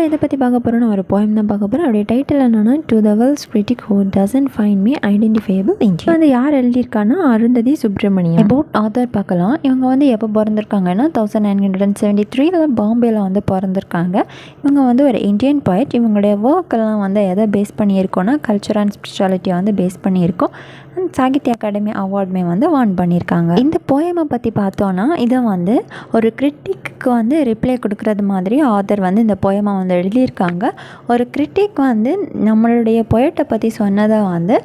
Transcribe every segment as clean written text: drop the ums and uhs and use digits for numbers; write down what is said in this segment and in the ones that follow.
இதை பற்றி பார்க்க போகிறோன்னா ஒரு போயம் தான் பார்க்க போகிறோம். அப்படியே டைட்டில் என்னன்னா to the world's critic who doesn't find me identifiable Indian. வந்து யார் எழுதியிருக்காங்கன்னா அருந்ததி சுப்ரமணியம். அபவுட் ஆத்தர் பார்க்கலாம். இவங்க வந்து எப்போ பிறந்திருக்காங்கன்னா 1973 பாம்பேயில் வந்து பிறந்திருக்காங்க. இவங்க வந்து ஒரு இந்தியன் போயட். இவங்களுடைய ஒர்க்கெல்லாம் வந்து எதை பேஸ் பண்ணியிருக்கோன்னா கல்ச்சர் அண்ட் ஸ்பிரிச்சுவாலிட்டியை வந்து பேஸ் பண்ணியிருக்கோம். அண்ட் சாகித்ய அகாடமி அவார்டுமே வந்து வான் பண்ணியிருக்காங்க. இந்த போயமை பற்றி பார்த்தோன்னா இதை வந்து ஒரு கிரிட்டிக்கு வந்து ரிப்ளை கொடுக்குறது மாதிரி ஆத்தர் வந்து இந்த போயமை வந்து எழுதியிருக்காங்க. ஒரு கிரிட்டிக் வந்து நம்மளுடைய போயட்டை பற்றி சொன்னதை வந்து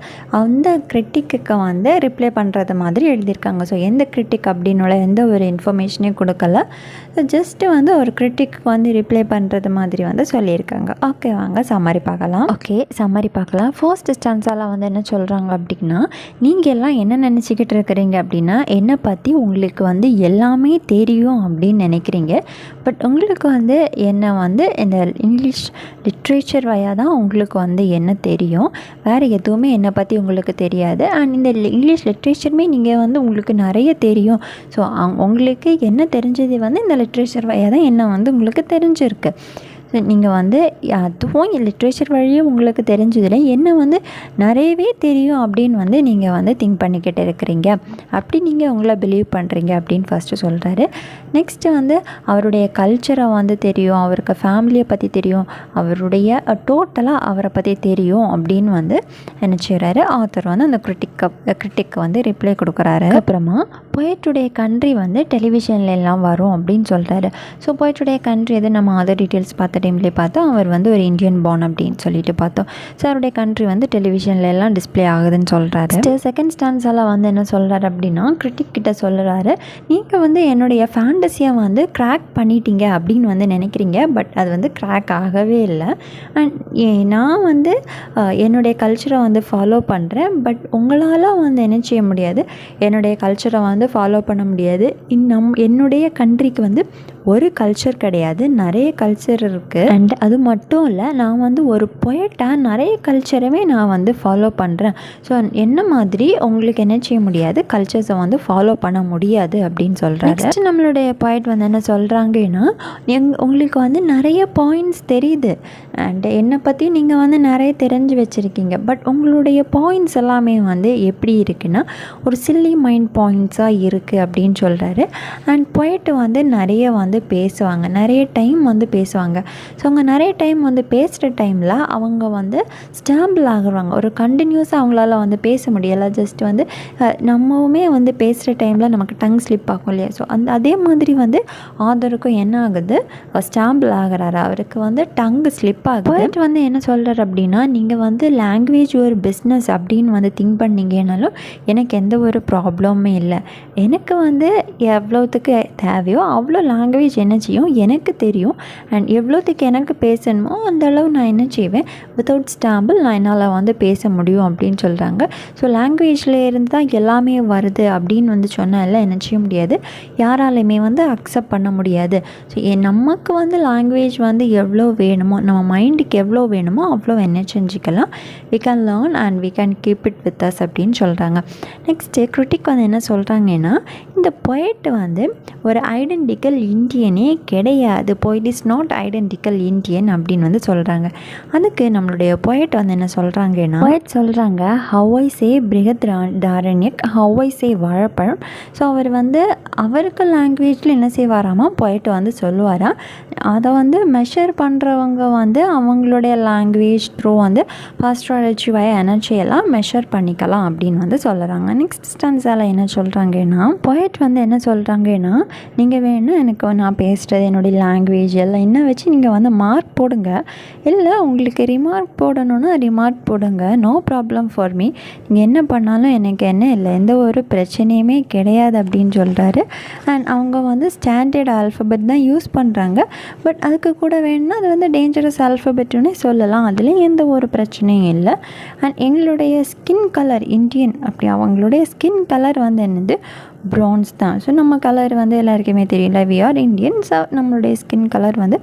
அந்த கிரிட்டிக்கு வந்து ரிப்ளை பண்ணுறது மாதிரி எழுதியிருக்காங்க. ஸோ எந்த கிரிட்டிக் அப்படின்னு எந்த ஒரு இன்ஃபர்மேஷனையும் கொடுக்கல. ஜஸ்ட்டு வந்து ஒரு கிரிட்டிக்கு வந்து ரிப்ளை பண்ணுறது மாதிரி வந்து சொல்லியிருக்காங்க. ஓகே, வாங்க சம்மரி பார்க்கலாம். ஃபர்ஸ்ட் ஸ்டான்ஸால் வந்து என்ன சொல்கிறாங்க அப்படின்னா, நீங்கள் எல்லாம் என்ன நினச்சிக்கிட்டு இருக்கிறீங்க அப்படின்னா என்னை பற்றி உங்களுக்கு வந்து எல்லாமே தெரியும் அப்படின்னு நினைக்கிறீங்க. பட் உங்களுக்கு வந்து என்ன வந்து இந்த இங்கிலீஷ் லிட்ரேச்சர் வழியாக தான் உங்களுக்கு வந்து என்ன தெரியும், வேறு எதுவுமே என்னை பற்றி உங்களுக்கு தெரியாது. அண்ட் இந்த இங்கிலீஷ் லிட்ரேச்சருமே நீங்கள் வந்து உங்களுக்கு நிறைய தெரியும். ஸோ உங்களுக்கு என்ன தெரிஞ்சது வந்து இந்த லிட்ரேச்சர் வழியாக தான் என்ன வந்து உங்களுக்கு தெரிஞ்சிருக்கு. நீங்கள் வந்து அதுவும் லிட்ரேச்சர் வழியே உங்களுக்கு தெரிஞ்சதில்லை என்ன வந்து நிறையவே தெரியும் அப்படின்னு வந்து நீங்கள் வந்து திங்க் பண்ணிக்கிட்டு இருக்கிறீங்க. அப்படி நீங்கள் உங்களை பிலீவ் பண்ணுறீங்க அப்படின்னு ஃபஸ்ட்டு சொல்கிறாரு. நெக்ஸ்ட்டு வந்து அவருடைய கல்ச்சரை வந்து தெரியும், அவருக்கு ஃபேமிலியை பற்றி தெரியும், அவருடைய டோட்டலாக அவரை பற்றி தெரியும் அப்படின்னு வந்து நினச்சிடுறாரு. ஆத்தர் வந்து அந்த கிரிட்டிக்கு வந்து ரிப்ளை கொடுக்குறாரு. அப்புறமா போயட்டுடைய கண்ட்ரி வந்து டெலிவிஷனில் எல்லாம் வரும் அப்படின்னு சொல்கிறாரு. ஸோ போயட்டுடைய கண்ட்ரி எது நம்ம அதர் டீட்டெயில்ஸ் பார்த்த டைம்லேயே பார்த்தோம். அவர் வந்து ஒரு இந்தியன் பார்ன் அப்படின்னு சொல்லிட்டு பார்த்தோம். ஸோ அவருடைய கண்ட்ரி வந்து டெலிவிஷனில் எல்லாம் டிஸ்பிளே ஆகுதுன்னு சொல்கிறாரு. செகண்ட் ஸ்டான்ஸால் வந்து என்ன சொல்கிறாரு அப்படின்னா கிரிட்டிக் கிட்ட சொல்கிறாரு, நீங்கள் வந்து என்னுடைய ஃபேண்டஸியை வந்து கிராக் பண்ணிட்டீங்க அப்படின்னு வந்து நினைக்கிறீங்க. பட் அது வந்து கிராக் ஆகவே இல்லை. அண்ட் நான் வந்து என்னுடைய கல்ச்சரை வந்து ஃபாலோ பண்ணுறேன். பட் உங்களால் வந்து என்ன செய்ய முடியாது, என்னுடைய கல்ச்சரை வந்து ஃபாலோ பண்ண முடியாது. என்னுடைய கண்ட்ரிக்கு வந்து ஒரு கல்ச்சர் கிடையாது, நிறைய கல்ச்சர் இருக்குது. அண்ட் அது மட்டும் இல்லை, நான் வந்து ஒரு பொயட்டாக நிறைய கல்ச்சரவே நான் வந்து ஃபாலோ பண்ணுறேன். ஸோ என்ன மாதிரி உங்களுக்கு என்ன செய்ய முடியாது, கல்ச்சர்ஸை வந்து ஃபாலோ பண்ண முடியாது அப்படின்னு சொல்கிறாரு. நெக்ஸ்ட் நம்மளுடைய பாயிண்ட் வந்து என்ன சொல்கிறாங்கன்னா, உங்களுக்கு வந்து நிறைய பாயிண்ட்ஸ் தெரியுது அண்ட் என்னை பற்றி நீங்கள் வந்து நிறைய தெரிஞ்சு வச்சுருக்கீங்க. பட் உங்களுடைய பாயிண்ட்ஸ் எல்லாமே வந்து எப்படி இருக்குன்னா ஒரு சில்லி மைண்ட் பாயிண்ட்ஸாக இருக்குது அப்படின்னு சொல்கிறாரு. அண்ட் பொயட்டு வந்து நிறைய வந்து பேசுவாங்க, நிறைய டைம் வந்து பேசுவாங்க. ஸோ அவங்க நிறைய டைம் வந்து பேசுகிற டைமில் அவங்க வந்து ஸ்டாம்பிள் ஆகுறாங்க. ஒரு கண்டினியூஸாக அவங்களால வந்து பேச முடியலை. ஜஸ்ட் வந்து நம்மவுமே வந்து பேசுகிற டைமில் நமக்கு டங் ஸ்லிப் ஆகும் இல்லையா. ஸோ அதே மாதிரி வந்து ஆதருக்கும் என்ன ஆகுது, ஸ்டாம்பிள் ஆகிறாரு, அவருக்கு வந்து டங் ஸ்லிப் ஆகுது. போய்ட்டு வந்து என்ன சொல்கிறார் அப்படின்னா, நீங்கள் வந்து லாங்குவேஜ் ஒரு பிஸ்னஸ் அப்படின்னு வந்து திங்க் பண்ணிங்கன்னாலும் எனக்கு எந்த ஒரு ப்ராப்ளமே இல்லை. எனக்கு வந்து எவ்வளோத்துக்கு தேவையோ அவ்வளோ லாங்குவேஜ் என்ன செய்யும் எனக்கு தெரியும். அண்ட் எவ்வளோத்துக்கு எனக்கு பேசணுமோ அந்த அளவு நான் என்ன செய்வேன், வித்தவுட் ஸ்டாம்பிள் நான் என்னால் வந்து பேச முடியும் அப்படின்னு சொல்கிறாங்க. ஸோ லாங்குவேஜில் இருந்து தான் எல்லாமே வருது அப்படின்னு வந்து சொன்னால் என்ன செய்ய முடியாது, யாராலையுமே வந்து அக்செப்ட் பண்ண முடியாது. ஸோ நமக்கு வந்து லாங்குவேஜ் வந்து எவ்வளோ வேணுமோ, நம்ம மைண்டுக்கு எவ்வளோ வேணுமோ அவ்வளோ என்ன செஞ்சுக்கலாம், we can learn and we can keep it with us அப்படின்னு சொல்கிறாங்க. நெக்ஸ்ட்டு கிரிட்டிக் வந்து என்ன சொல்கிறாங்கன்னா, இந்த பொயட் வந்து ஒரு ஐடென்டிக்கல் இந்தியனே கிடையாது, போய்ட் இஸ் நாட் ஐடென்டிக்கல் இந்தியன் அப்படின்னு வந்து சொல்கிறாங்க. அதுக்கு நம்மளுடைய பொயட் வந்து என்ன சொல்கிறாங்கன்னா, பொயட் சொல்கிறாங்க have I say Brihat தாரண்யக், have ஐ சே வாழைப்பழம். ஸோ அவர் வந்து அவருக்கு லாங்குவேஜில் என்ன செய்வாராமா, பொயட் வந்து சொல்லுவாராம். அதை வந்து மெஷர் பண்ணுறவங்க வந்து அவங்களுடைய லாங்குவேஜ் த்ரூ வந்து பாஸ்ட்ராலஜி எனர்ஜியெல்லாம் மெஷர் பண்ணிக்கலாம் அப்படின்னு வந்து சொல்கிறாங்க. நெக்ஸ்ட் ஸ்டான்ஸால் என்ன சொல்கிறாங்கன்னா, பொயட் வந்து என்ன சொல்கிறாங்கன்னா, நீங்கள் வேணும் எனக்கு நான் பேசுகிறது என்னுடைய லாங்குவேஜ் எல்லாம் என்ன வச்சு நீங்கள் வந்து மார்க் போடுங்க, இல்லை உங்களுக்கு ரிமார்க் போடணுன்னா ரிமார்க் போடுங்க, நோ ப்ராப்ளம் ஃபார் மீ, நீங்கள் என்ன பண்ணாலும் எனக்கு என்ன இல்லை, எந்த ஒரு பிரச்சனையுமே கிடையாது அப்படின்னு சொல்கிறாரு. அண்ட் அவங்க வந்து ஸ்டாண்டர்ட் ஆல்ஃபபெட் தான் யூஸ் பண்ணுறாங்க. பட் அதுக்கு கூட வேணும்னா அது வந்து டேஞ்சரஸ் ஆல்ஃபபெட்டுன்னு சொல்லலாம், அதில் எந்த ஒரு பிரச்சனையும் இல்லை. அண்ட் எங்களுடைய ஸ்கின் கலர் இந்தியன், அப்படி அவங்களுடைய ஸ்கின் கலர் வந்து என்னது ப்ரான்ஸ் தான். ஸோ நம்ம கலர் வந்து எல்லாருக்குமே தெரியல, வி ஆர் இந்தியன்ஸ், நம்மளுடைய ஸ்கின் கலர் வந்து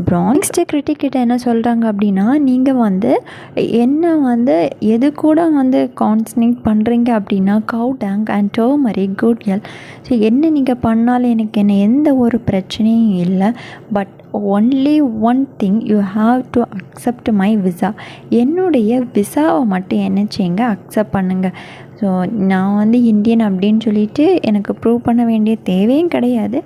ப்ரான். நெக்ஸ்ட்டு கிரிட்டிக் கிட்ட என்ன சொல்கிறாங்க அப்படின்னா, நீங்கள் வந்து என்ன வந்து எது கூட வந்து கான்சன்ட்ரேட் பண்ணுறீங்க அப்படின்னா கவு tank and turmeric good health. So என்ன நீங்கள் பண்ணாலும் எனக்கு என்ன எந்த ஒரு பிரச்சனையும் இல்லை, but only one thing you have to accept my visa. என்னுடைய விசாவை மட்டும் என்ன செய்யுங்க, அக்செப்ட் பண்ணுங்கள். ஸோ நான் வந்து இந்தியன் அப்படின்னு சொல்லிட்டு எனக்கு ப்ரூவ் பண்ண வேண்டிய தேவையும் கிடையாது.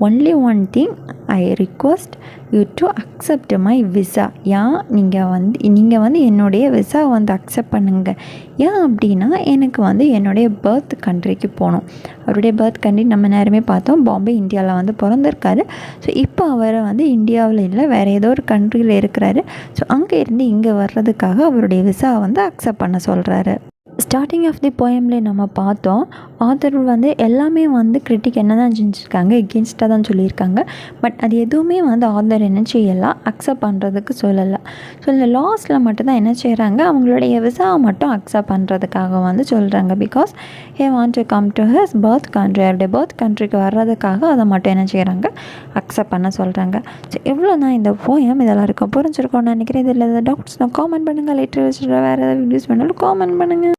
Only one thing I request you to accept my visa. ஏன் நீங்கள் வந்து என்னுடைய விசா வந்து அக்செப்ட் பண்ணுங்கள். ஏன் அப்படின்னா எனக்கு வந்து என்னுடைய பர்த் கண்ட்ரிக்கு போகணும். அவருடைய பர்த் கண்ட்ரி நம்ம நேரமே பார்த்தோம், பாம்பே இந்தியாவில் வந்து பிறந்திருக்காரு. ஸோ இப்போ அவரை வந்து இந்தியாவில் இல்லை, வேறு ஏதோ ஒரு கண்ட்ரியில் இருக்கிறாரு. ஸோ அங்கே இருந்து இங்கே வர்றதுக்காக அவருடைய விசாவை வந்து அக்செப்ட் பண்ண சொல்கிறாரு. ஸ்டார்டிங் ஆஃப் தி போயம்லேயே நம்ம பார்த்தோம், ஆத்தர் வந்து எல்லாமே வந்து கிரிட்டிக் என்ன தான் செஞ்சுருக்காங்க, எகென்ஸ்டாக தான் சொல்லியிருக்காங்க. பட் அது எதுவுமே வந்து ஆத்தர் என்ன செய்யலாம், அக்செப்ட் பண்ணுறதுக்கு சொல்லலை. ஸோ இந்த லாஸ்ட்டில் மட்டும்தான் என்ன செய்கிறாங்க, அவங்களுடைய விசாவை மட்டும் அக்செப்ட் பண்ணுறதுக்காக வந்து சொல்கிறாங்க. Because hey want to come to his birth country, அவருடைய பர்த் கண்ட்ரிக்கு வர்றதுக்காக அதை மட்டும் என்ன செய்கிறாங்க, அக்செப்ட் பண்ண சொல்கிறாங்க. ஸோ இவ்வளோ தான் இந்த போயம். இதெல்லாம் இருக்கும் புரிஞ்சிருக்கோன்னு நினைக்கிறேன். இதில் ஏதாவது டவுட்ஸ்னால் காமெண்ட் பண்ணுங்கள். லிட்டரேச்சரில் வேறு ஏதாவது வீடியோஸ் வேணாலும் காமெண்ட் பண்ணுங்கள்.